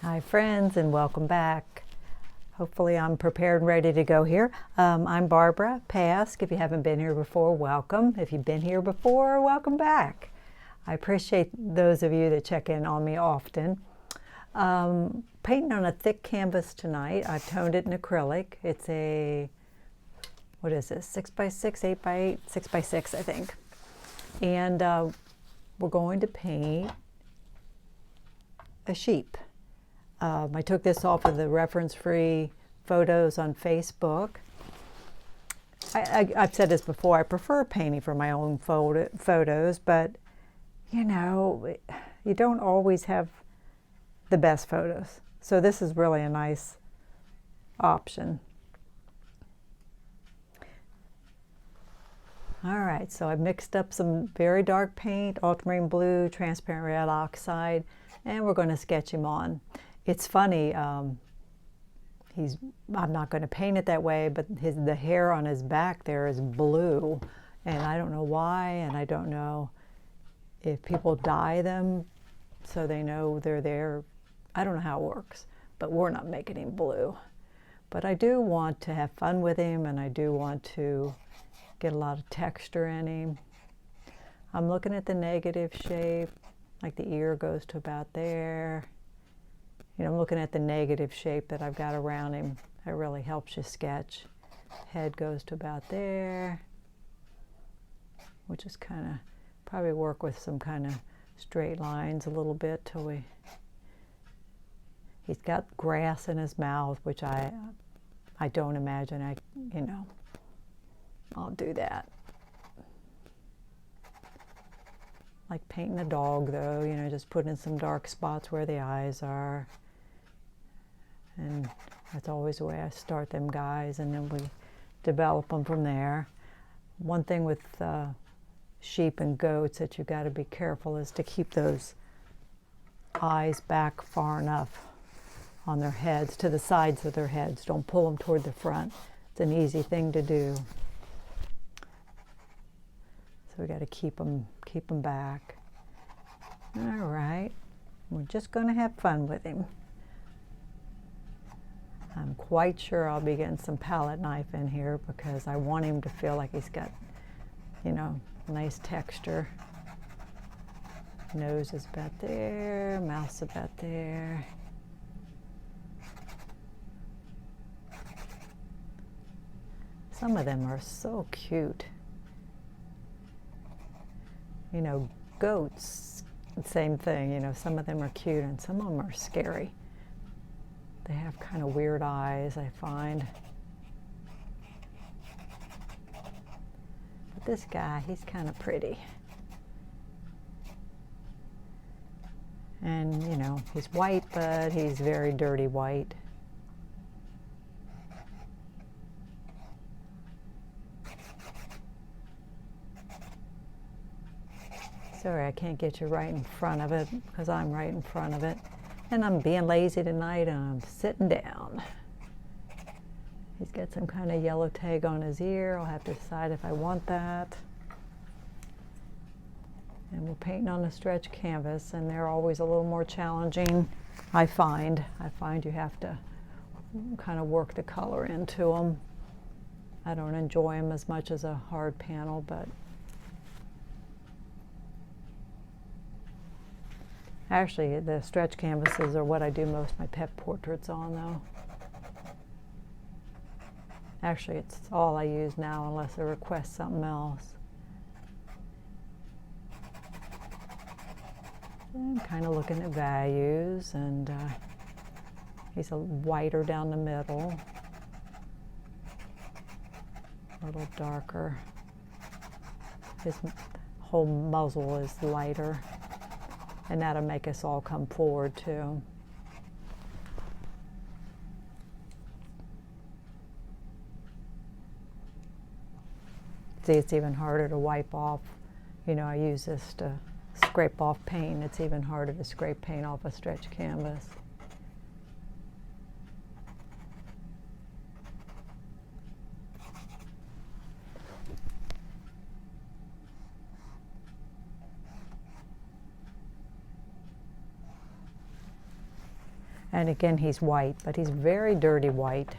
Hi friends, and welcome back. Hopefully I'm prepared and ready to go here. I'm Barbara Pask. If you haven't been here before, welcome. If you've been here before, welcome back. I appreciate those of you that check in on me often. Painting on a thick canvas tonight. I've toned it in acrylic. It's a, what is this, 6x6, 8x8, 6x6 I think. And we're going to paint a sheep. I took this off of the reference-free photos on Facebook. I've said this before, I prefer painting for my own photos, but you know, you don't always have the best photos. So this is really a nice option. All right, so I've mixed up some very dark paint, ultramarine blue, transparent red oxide, and we're going to sketch him on. It's funny, I'm not going to paint it that way, but the hair on his back there is blue, and I don't know why, and I don't know if people dye them so they know they're there. I don't know how it works, but we're not making him blue. But I do want to have fun with him, and I do want to get a lot of texture in him. I'm looking at the negative shape, like the ear goes to about there. You know, I'm looking at the negative shape that I've got around him. That really helps you sketch. Head goes to about there. We'll just kind of probably work with some kind of straight lines a little bit till he's got grass in his mouth, which I don't imagine I'll do that. Like painting a dog though, you know, just putting in some dark spots where the eyes are. And that's always the way I start them guys, and then we develop them from there. One thing with sheep and goats that you've got to be careful is to keep those eyes back far enough on their heads, to the sides of their heads. Don't pull them toward the front. It's an easy thing to do. So we got to keep them back. All right, we're just going to have fun with him. I'm quite sure I'll be getting some palette knife in here because I want him to feel like he's got, you know, nice texture. Nose is about there, mouth's about there. Some of them are so cute. You know, goats, same thing, you know, some of them are cute and some of them are scary. They have kind of weird eyes, I find. But this guy, he's kind of pretty. And, you know, he's white, but he's very dirty white. Sorry, I can't get you right in front of it because I'm right in front of it. And I'm being lazy tonight and I'm sitting down. He's got some kind of yellow tag on his ear. I'll have to decide if I want that. And we're painting on a stretch canvas, and they're always a little more challenging, I find. I find you have to kind of work the color into them. I don't enjoy them as much as a hard panel, but actually, the stretch canvases are what I do most of my pet portraits on, though. Actually, it's all I use now unless I request something else. I'm kind of looking at values, and he's a whiter down the middle, a little darker. His whole muzzle is lighter. And that'll make us all come forward too. See, it's even harder to wipe off. You know, I use this to scrape off paint. It's even harder to scrape paint off a stretch canvas. And again, he's white, but he's very dirty white.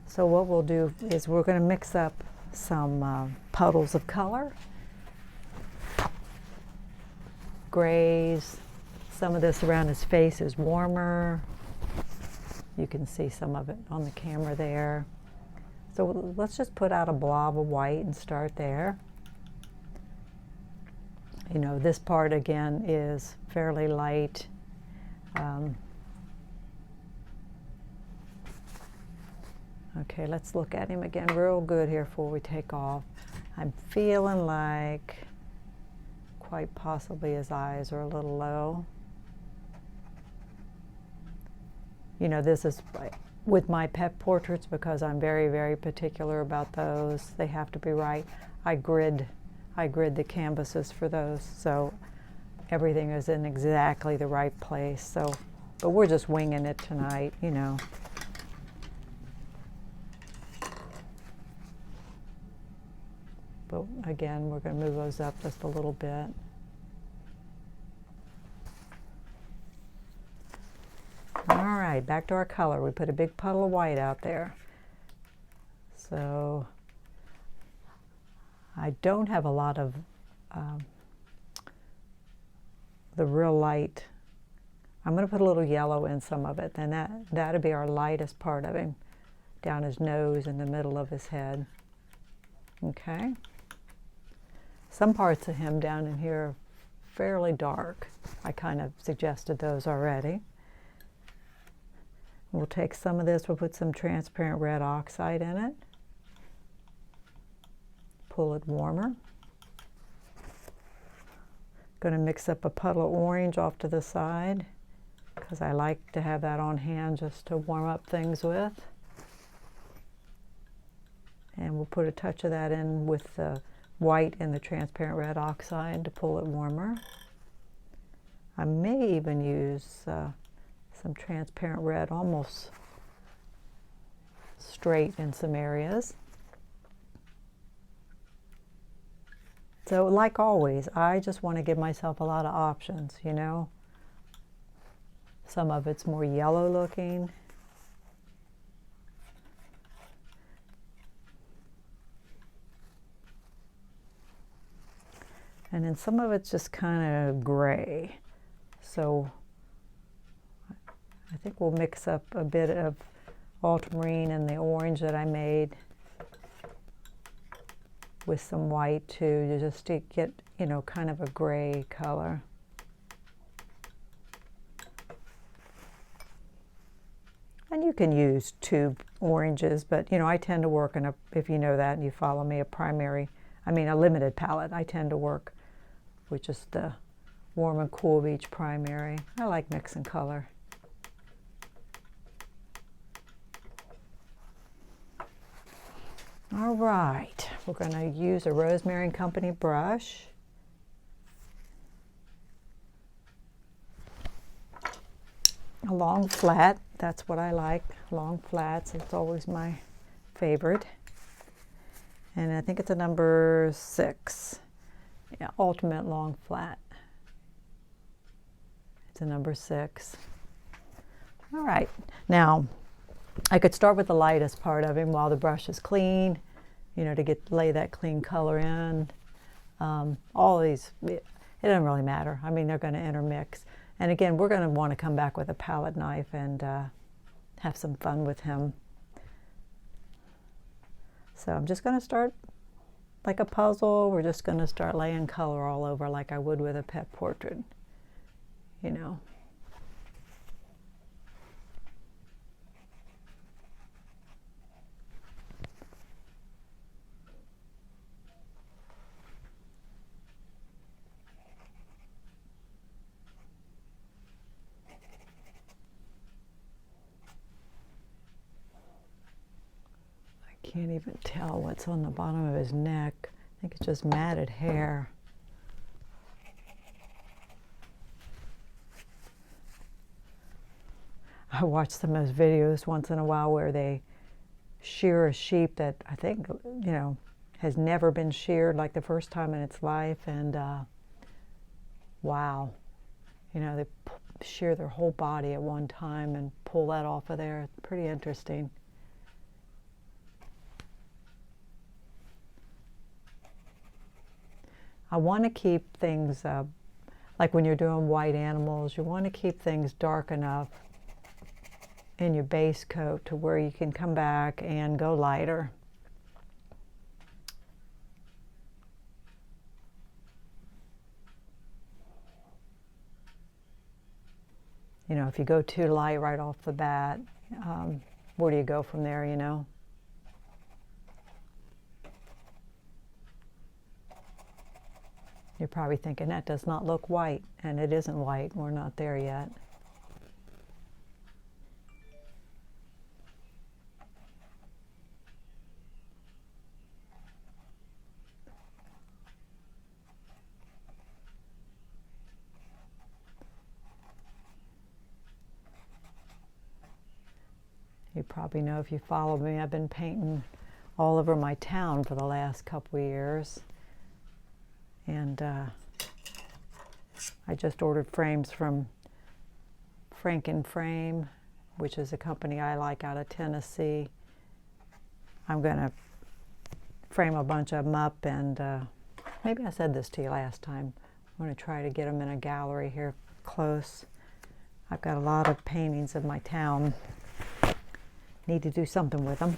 So what we'll do is we're going to mix up some puddles of color, grays. Some of this around his face is warmer. You can see some of it on the camera there. So let's just put out a blob of white and start there. You know, this part again is fairly light. Okay, let's look at him again real good here before we take off. I'm feeling like quite possibly his eyes are a little low. You know, this is with my pet portraits because I'm very, very particular about those. They have to be right. I grid the canvases for those, so everything is in exactly the right place. So, but we're just winging it tonight, you know. But again, we're going to move those up just a little bit. All right, back to our color. We put a big puddle of white out there. So I don't have a lot of the real light. I'm going to put a little yellow in some of it, and that'll be our lightest part of him, down his nose and the middle of his head. Okay. Some parts of him down in here are fairly dark. I kind of suggested those already. We'll take some of this, we'll put some transparent red oxide in it. Pull it warmer. Going to mix up a puddle of orange off to the side because I like to have that on hand just to warm up things with. And we'll put a touch of that in with the white and the transparent red oxide to pull it warmer. I may even use some transparent red, almost straight in some areas. So like always, I just want to give myself a lot of options, you know. Some of it's more yellow looking. And then some of it's just kind of gray. So I think we'll mix up a bit of ultramarine and the orange that I made with some white too, just to get, you know, kind of a gray color. And you can use two oranges, but you know, I tend to work in a, if you know that and you follow me, a limited palette. I tend to work with just the warm and cool of each primary. I like mixing color. All right, we're going to use a Rosemary and Company brush. A long flat, that's what I like. Long flats, it's always my favorite. And I think it's a number 6. Yeah, ultimate long flat. It's a number 6. All right, now I could start with the lightest part of him while the brush is clean, you know, to lay that clean color in. All these, it doesn't really matter. I mean, they're going to intermix. And again, we're going to want to come back with a palette knife and have some fun with him. So I'm just going to start like a puzzle. We're just going to start laying color all over like I would with a pet portrait, you know. Can't even tell what's on the bottom of his neck. I think it's just matted hair. I watch some of those videos once in a while where they shear a sheep that I think, has never been sheared, like the first time in its life. And wow, they shear their whole body at one time and pull that off of there. It's pretty interesting. I want to keep things, like when you're doing white animals, you want to keep things dark enough in your base coat to where you can come back and go lighter. If you go too light right off the bat, where do you go from there, You're probably thinking, that does not look white, and it isn't white. We're not there yet. You probably know, if you follow me, I've been painting all over my town for the last couple of years. And I just ordered frames from Franken Frame, which is a company I like out of Tennessee. I'm going to frame a bunch of them up, and maybe I said this to you last time. I'm going to try to get them in a gallery here close. I've got a lot of paintings of my town. Need to do something with them.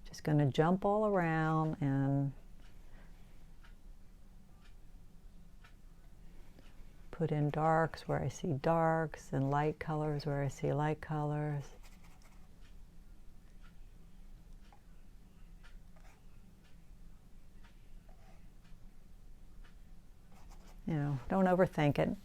Just going to jump all around and put in darks where I see darks and light colors where I see light colors. Don't overthink it.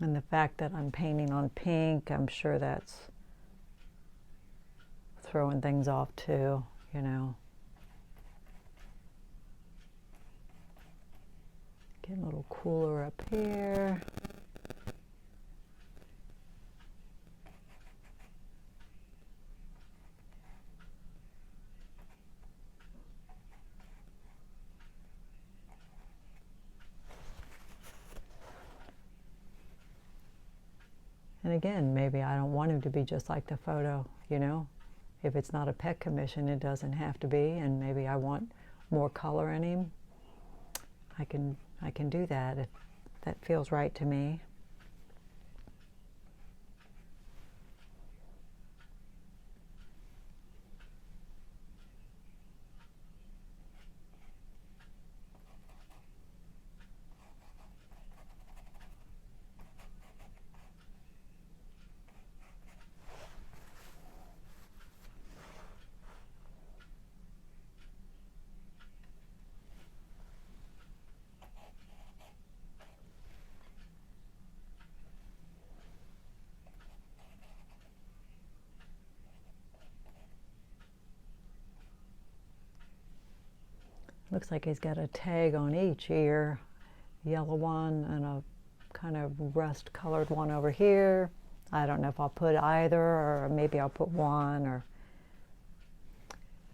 And the fact that I'm painting on pink, I'm sure that's throwing things off too, Getting a little cooler up here. And again, maybe I don't want him to be just like the photo, If it's not a pet commission, it doesn't have to be, and maybe I want more color in him. I can do that if that feels right to me. Looks like he's got a tag on each ear, yellow one and a kind of rust colored one over here. I don't know if I'll put either, or maybe I'll put one, or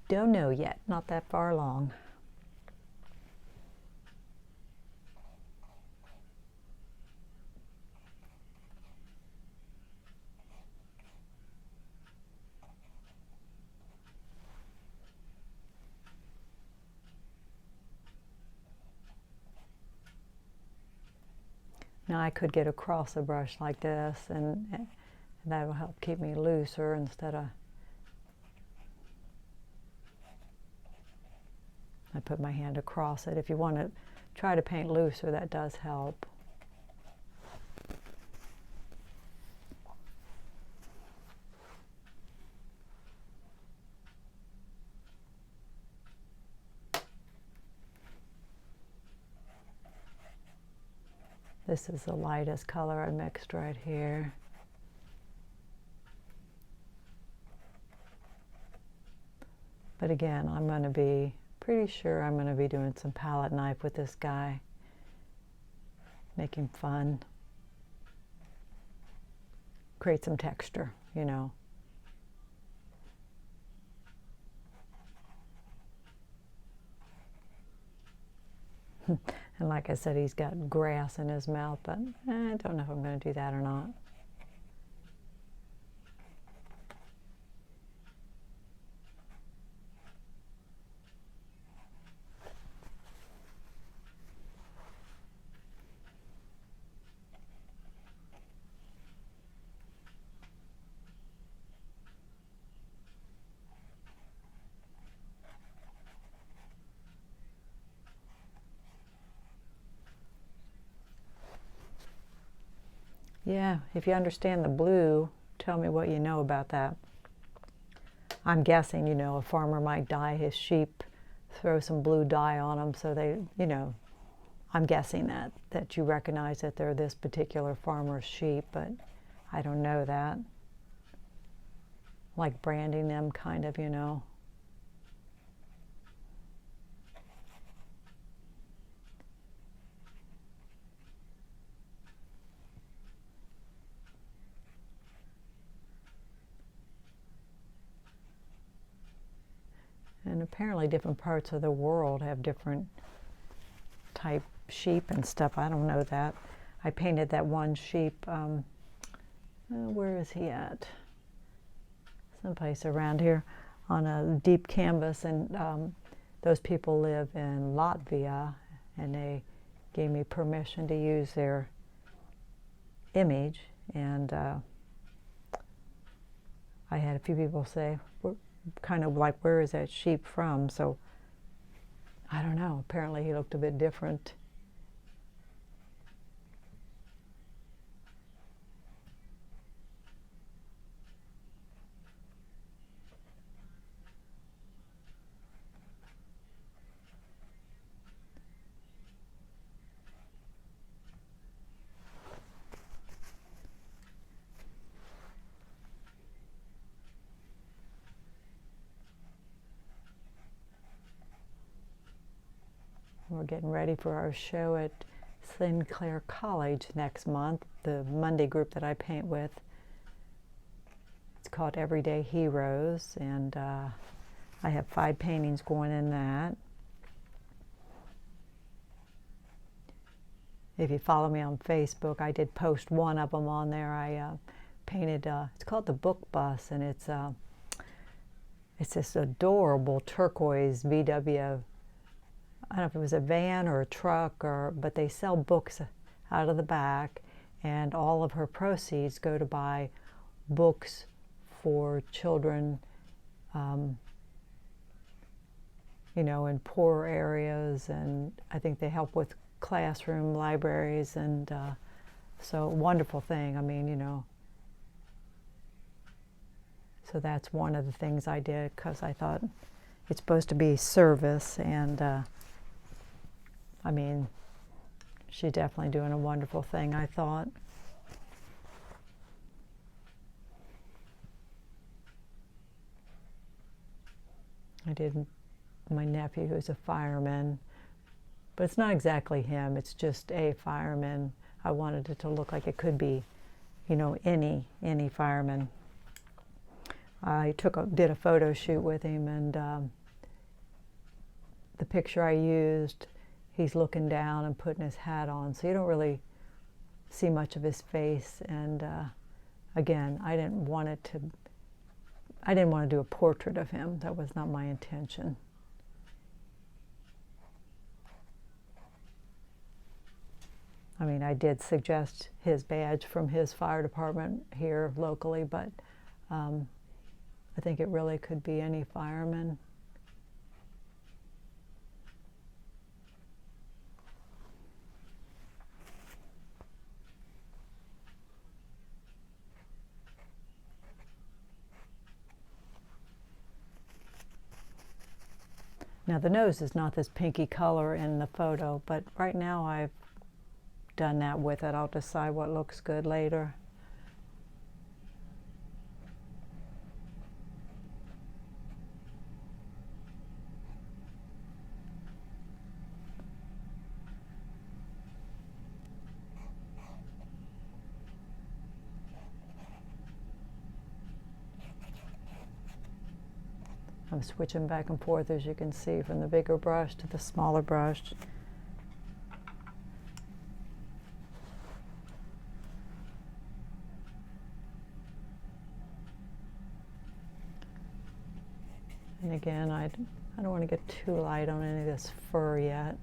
don't know yet, not that far along. Now I could get across a brush like this and And that will help keep me looser instead of, I put my hand across it. If you want to try to paint looser, that does help. This is the lightest color I mixed right here. But again, I'm going to be pretty sure I'm going to be doing some palette knife with this guy, making fun, create some texture, you know. And like I said, he's got grass in his mouth, but I don't know if I'm going to do that or not. Yeah, if you understand the blue, tell me what you know about that. I'm guessing, you know, a farmer might dye his sheep, throw some blue dye on them so they, you know, I'm guessing that you recognize that they're this particular farmer's sheep, but I don't know that. Like branding them, kind of, you know. And apparently different parts of the world have different type sheep and stuff. I don't know that. I painted that one sheep, where is he at? Someplace around here on a deep canvas, and those people live in Latvia, and they gave me permission to use their image, and I had a few people say, kind of like, where is that sheep from? So I don't know, apparently he looked a bit different. We're getting ready for our show at Sinclair College next month, the Monday group that I paint with. It's called Everyday Heroes, and I have 5 paintings going in that. If you follow me on Facebook, I did post one of them on there. I painted, it's called the Book Bus, and it's this adorable turquoise VW, I don't know if it was a van or a truck, but they sell books out of the back, and all of her proceeds go to buy books for children, you know, in poor areas, and I think they help with classroom libraries, and so wonderful thing. I mean, you know, so that's one of the things I did, because I thought it's supposed to be service, and I mean, she's definitely doing a wonderful thing, I thought. I did my nephew, who's a fireman, but it's not exactly him, it's just a fireman. I wanted it to look like it could be, you know, any fireman. I did a photo shoot with him, and the picture I used, he's looking down and putting his hat on, so you don't really see much of his face. And again, I didn't want to do a portrait of him. That was not my intention. I mean, I did suggest his badge from his fire department here locally, but I think it really could be any fireman. Now the nose is not this pinky color in the photo, but right now I've done that with it. I'll decide what looks good later. I'm switching back and forth, as you can see, from the bigger brush to the smaller brush. And again, I don't want to get too light on any of this fur yet.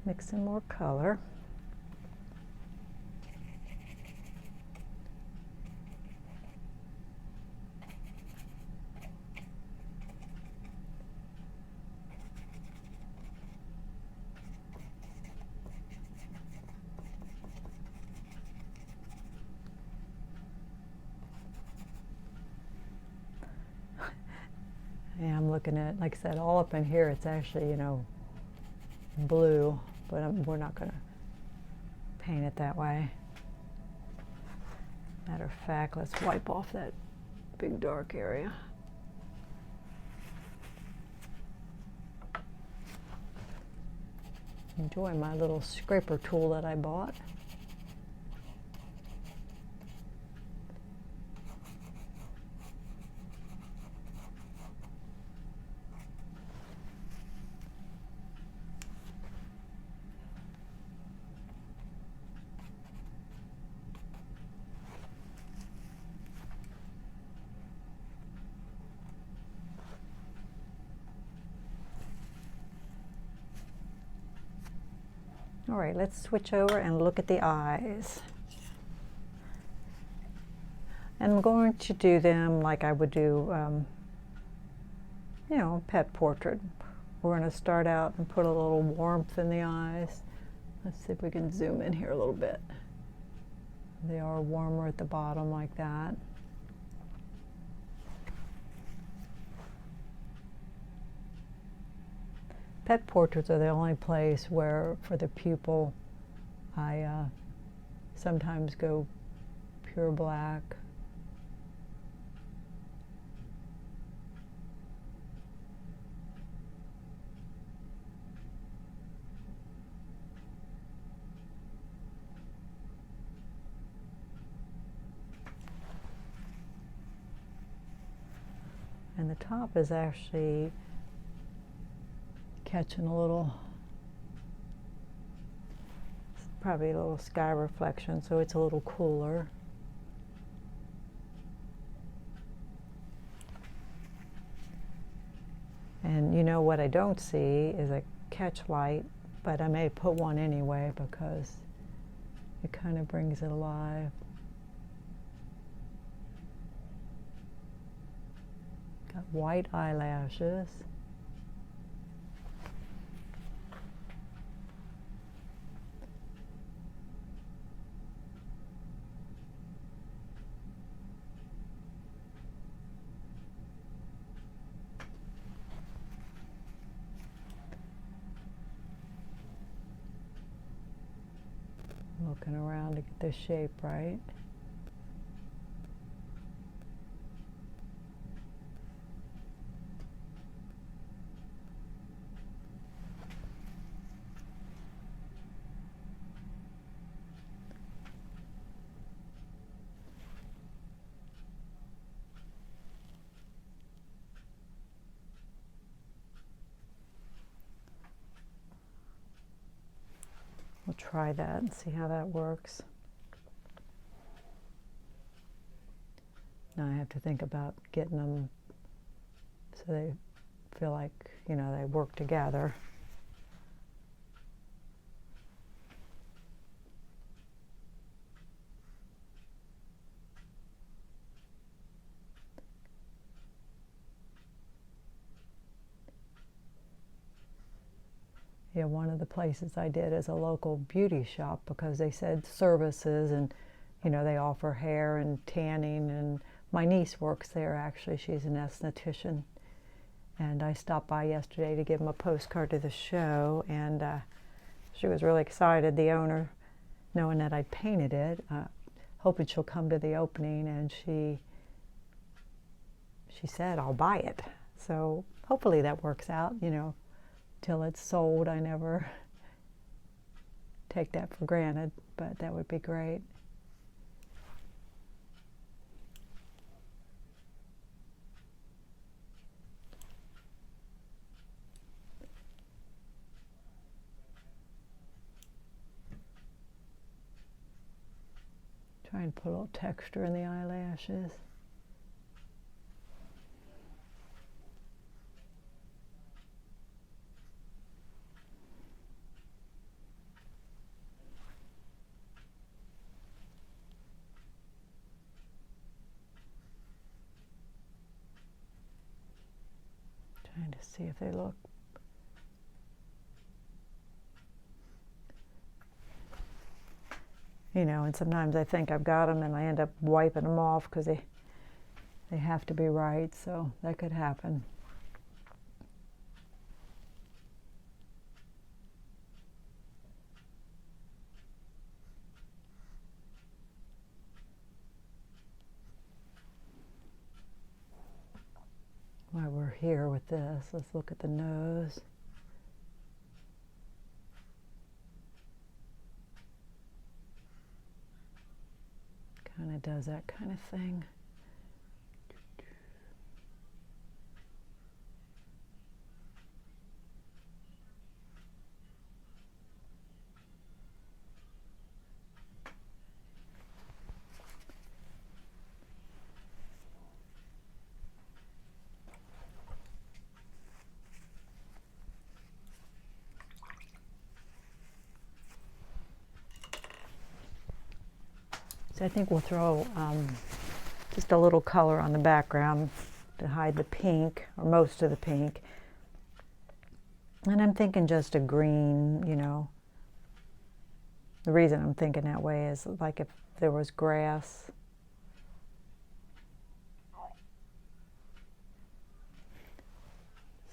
Mix in more color. Yeah, I'm looking at, like I said, all up in here, it's actually, blue, but we're not going to paint it that way. Matter of fact, let's wipe off that big dark area. Enjoy my little scraper tool that I bought. All right, let's switch over and look at the eyes. And I'm going to do them like I would do, a pet portrait. We're going to start out and put a little warmth in the eyes. Let's see if we can zoom in here a little bit. They are warmer at the bottom like that. Pet portraits are the only place where, for the pupil, I sometimes go pure black. And the top is actually catching a little, probably a little sky reflection, so it's a little cooler. And what I don't see is a catch light, but I may put one anyway because it kind of brings it alive. Got white eyelashes. Looking around to get the shape right. We'll try that and see how that works. Now I have to think about getting them so they feel like, you know, they work together. Yeah, one of the places I did is a local beauty shop because they said services and, you know, they offer hair and tanning, and my niece works there actually. She's an esthetician. And I stopped by yesterday to give them a postcard to the show, and she was really excited, the owner, knowing that I'd painted it, hoping she'll come to the opening, and she said, I'll buy it. So hopefully that works out, you know. Till it's sold, I never take that for granted, but that would be great. Try and put a little texture in the eyelashes. Trying to see if they look. You know, and sometimes I think I've got them and I end up wiping them off because they have to be right, so that could happen. While we're here with this, let's look at the nose. Kind of does that kind of thing. So I think we'll throw just a little color on the background to hide the pink, or most of the pink. And I'm thinking just a green, you know. The reason I'm thinking that way is like if there was grass.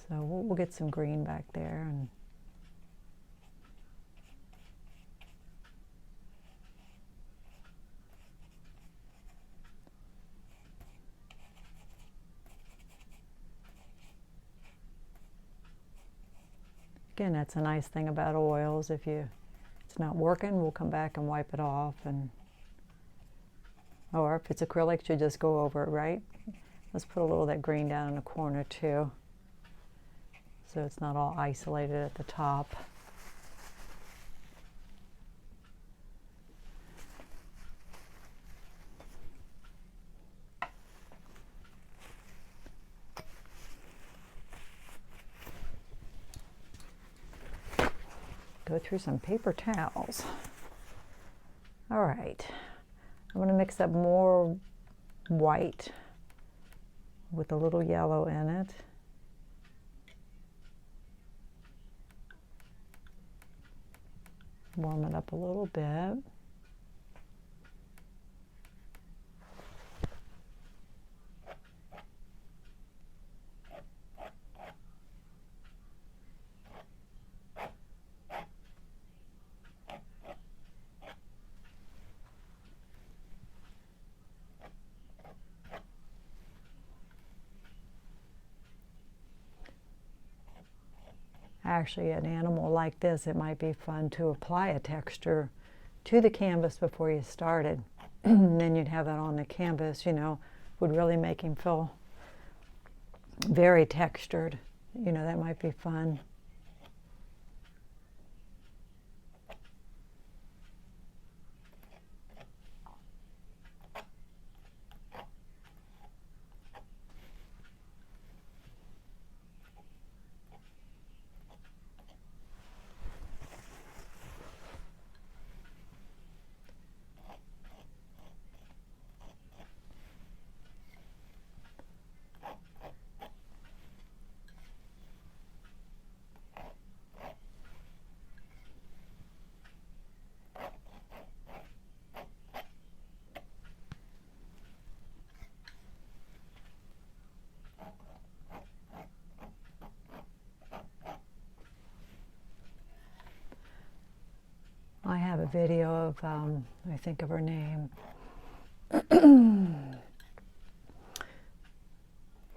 So we'll get some green back there. And again, that's a nice thing about oils. If it's not working, we'll come back and wipe it off. And or if it's acrylic, you just go over it, right? Let's put a little of that green down in the corner too, so it's not all isolated at the top. Go through some paper towels. All right, I'm going to mix up more white with a little yellow in it. Warm it up a little bit. Actually, an animal like this, it might be fun to apply a texture to the canvas before you started. And then you'd have that on the canvas, you know, would really make him feel very textured. You know, that might be fun. I have a video of, I think of her name.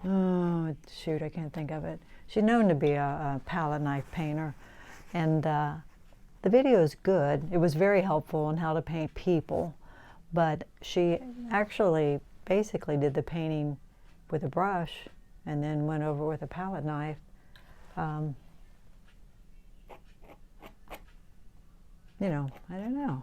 Oh, shoot, I can't think of it. She's known to be a palette knife painter, and the video is good. It was very helpful on how to paint people, but she actually basically did the painting with a brush and then went over with a palette knife. You know, I don't know.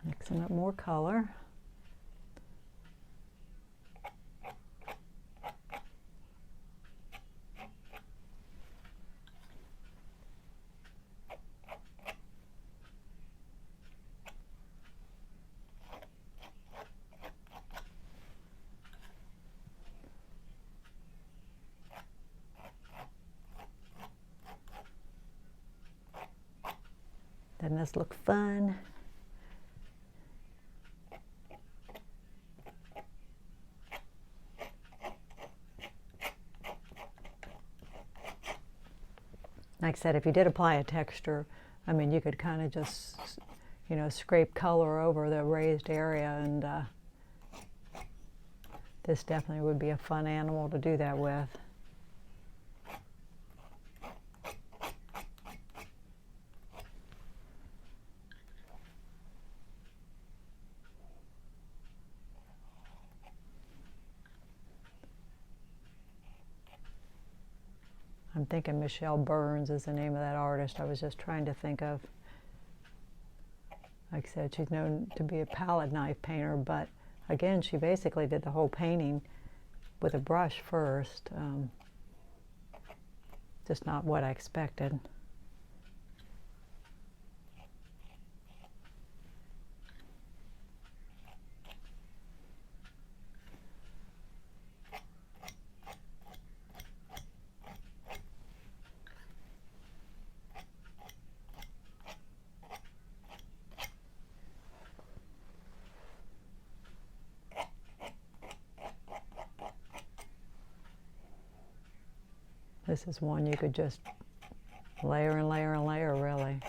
Mixing up more color. Doesn't this look fun? Like I said, if you did apply a texture, I mean, you could kind of just, you know, scrape color over the raised area, and this definitely would be a fun animal to do that with. I'm thinking Michelle Burns is the name of that artist I was just trying to think of. Like I said, she's known to be a palette knife painter, but again, she basically did the whole painting with a brush first. Just not what I expected. This is one you could just layer and layer and layer, really.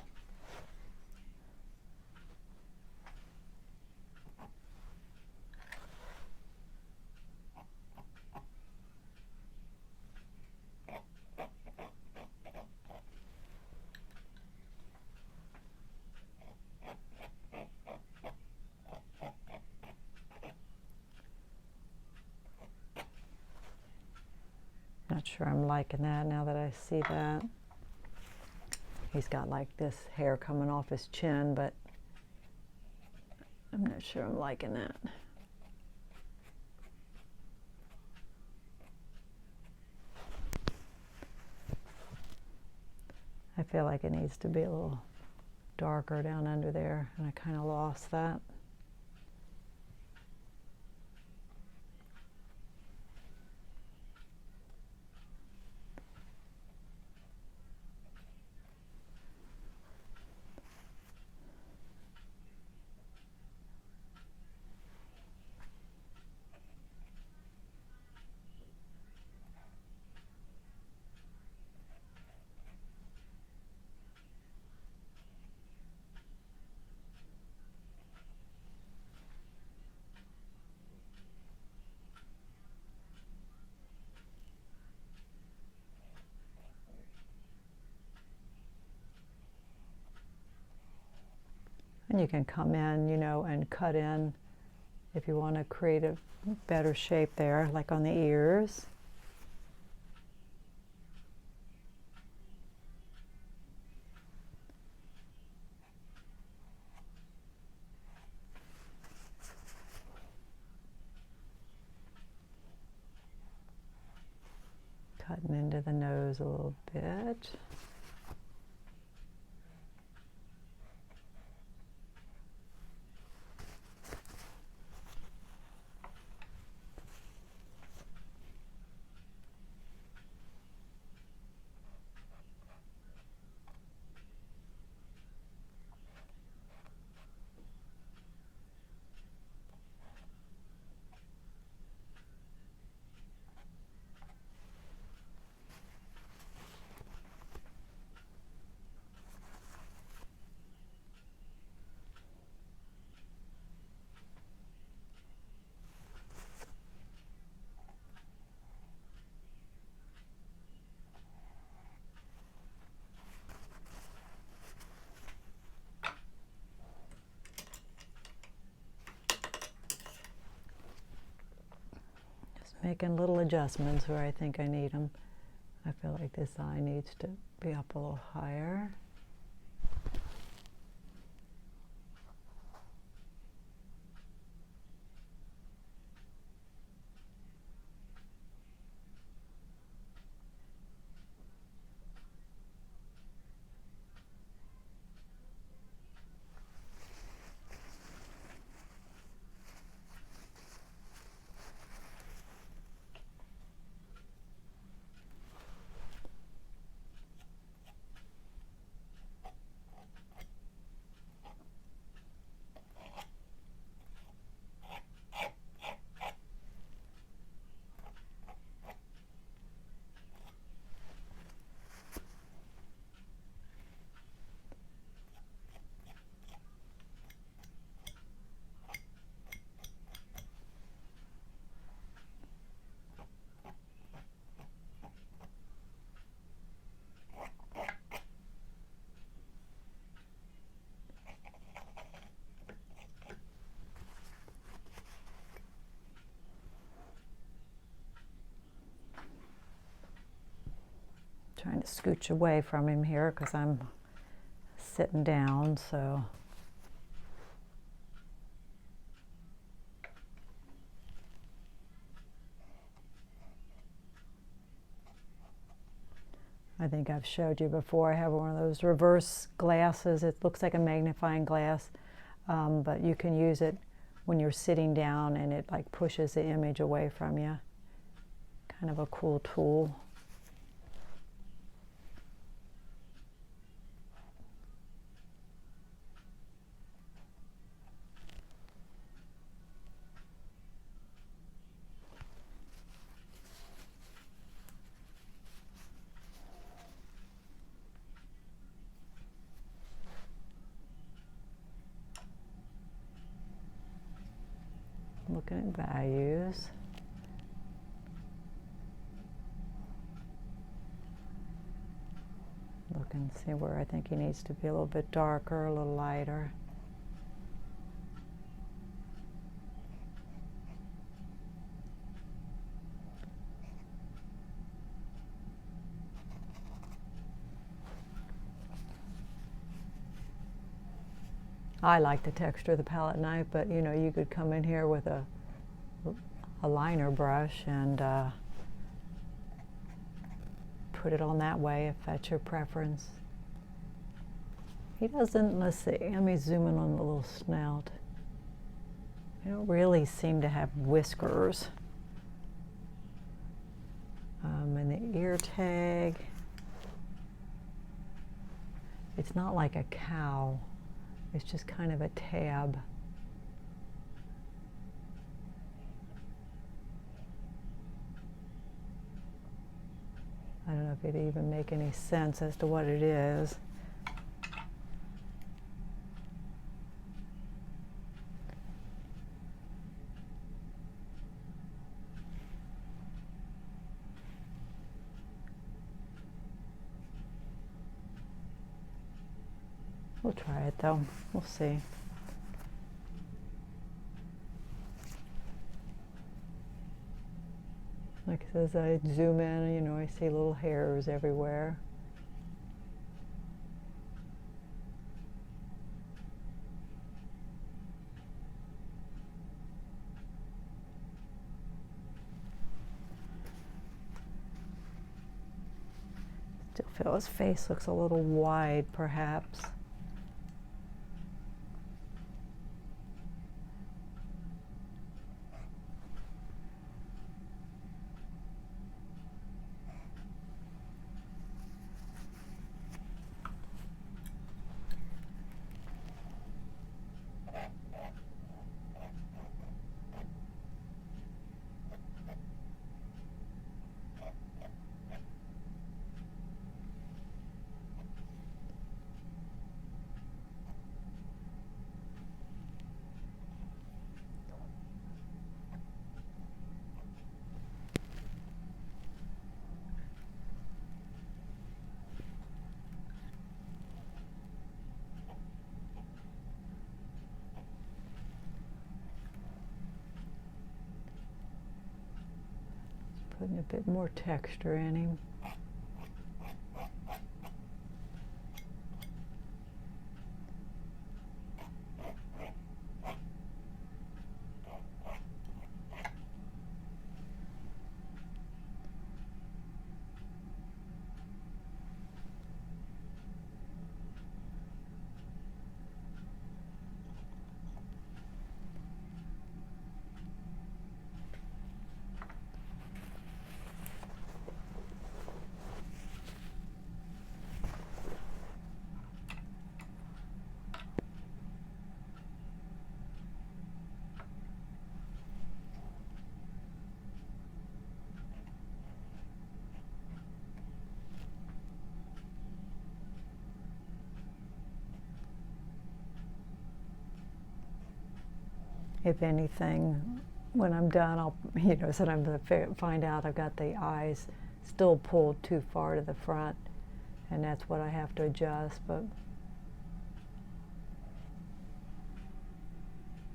Not sure I'm liking that now that I see that. He's got like this hair coming off his chin, but I'm not sure I'm liking that. I feel like it needs to be a little darker down under there, and I kind of lost that. And you can come in, you know, and cut in if you want to create a better shape there, like on the ears. Cutting into the nose a little bit. making little adjustments where I think I need them. I feel like this eye needs to be up a little higher. Trying to scooch away from him here because I'm sitting down, so I think I've showed you before. I have one of those reverse glasses. It looks like a magnifying glass, but you can use it when you're sitting down and it like pushes the image away from you. Kind of a cool tool. Looking at values. Look and see where I think he needs to be a little bit darker, a little lighter. I like the texture of the palette knife, but you know, you could come in here with a liner brush and put it on that way if that's your preference. He doesn't, let's see, let me zoom in on the little snout. They don't really seem to have whiskers. And the ear tag, it's not like a cow. It's just kind of a tab. I don't know if it'd even make any sense as to what it is. We'll try it though. We'll see. Like as I zoom in, you know, I see little hairs everywhere. Still feel his face looks a little wide, perhaps. Putting a bit more texture in him. If anything, when I'm done, I'll, sometimes I find out I've got the eyes still pulled too far to the front, and that's what I have to adjust, but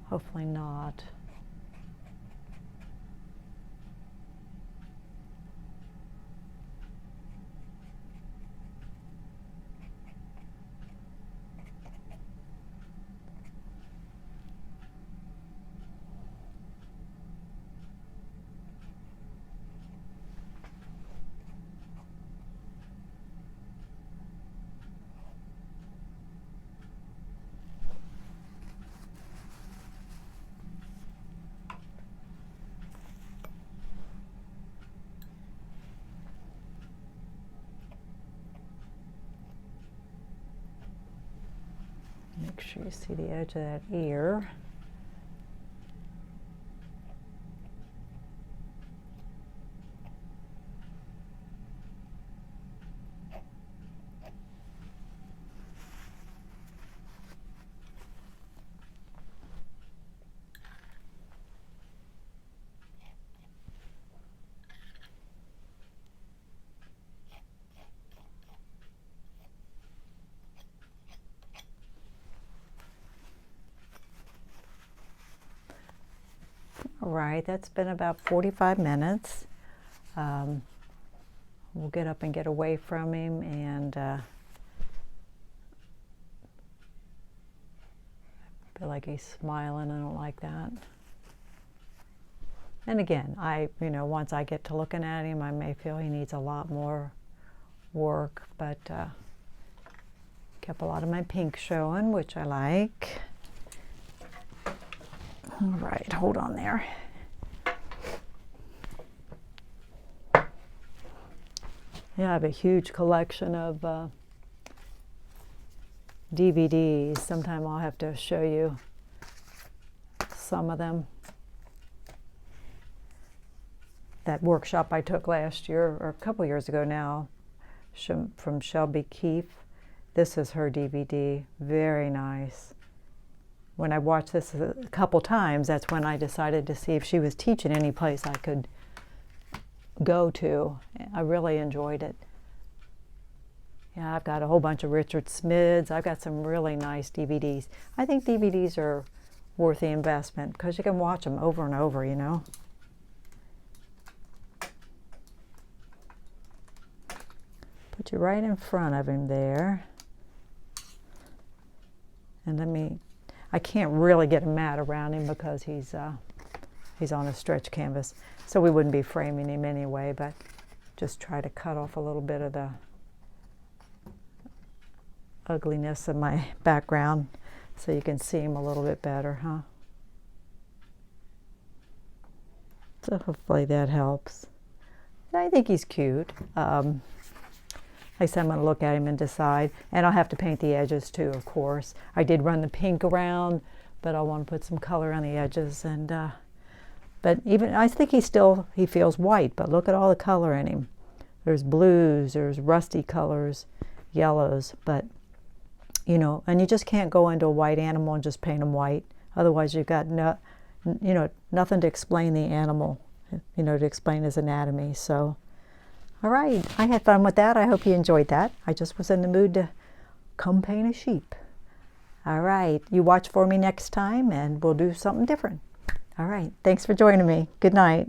hopefully not. Make sure you see the edge of that ear. All right, that's been about 45 minutes. We'll get up and get away from him, and feel like he's smiling. I don't like that. And again, once I get to looking at him, I may feel he needs a lot more work, but kept a lot of my pink showing, which I like. All right, hold on there. Yeah, I have a huge collection of DVDs. Sometime I'll have to show you some of them. That workshop I took last year, or a couple years ago now, from Shelby Keefe. This is her DVD, very nice. When I watched this a couple times, that's when I decided to see if she was teaching any place I could go to. I really enjoyed it. Yeah, I've got a whole bunch of Richard Smids. I've got some really nice DVDs. I think DVDs are worth the investment because you can watch them over and over, Put you right in front of him there. And I can't really get a mat around him because he's on a stretch canvas, so we wouldn't be framing him anyway, but just try to cut off a little bit of the ugliness of my background so you can see him a little bit better, huh? So hopefully that helps. I think he's cute. Like I said, I'm going to look at him and decide. And I'll have to paint the edges too, of course. I did run the pink around, but I want to put some color on the edges. And but even I think he feels white, but look at all the color in him. There's blues, there's rusty colors, yellows, but and you just can't go into a white animal and just paint him white. Otherwise, you've got nothing to explain the animal, to explain his anatomy. So. All right, I had fun with that. I hope you enjoyed that. I just was in the mood to come paint a sheep. All right, you watch for me next time and we'll do something different. All right, thanks for joining me. Good night.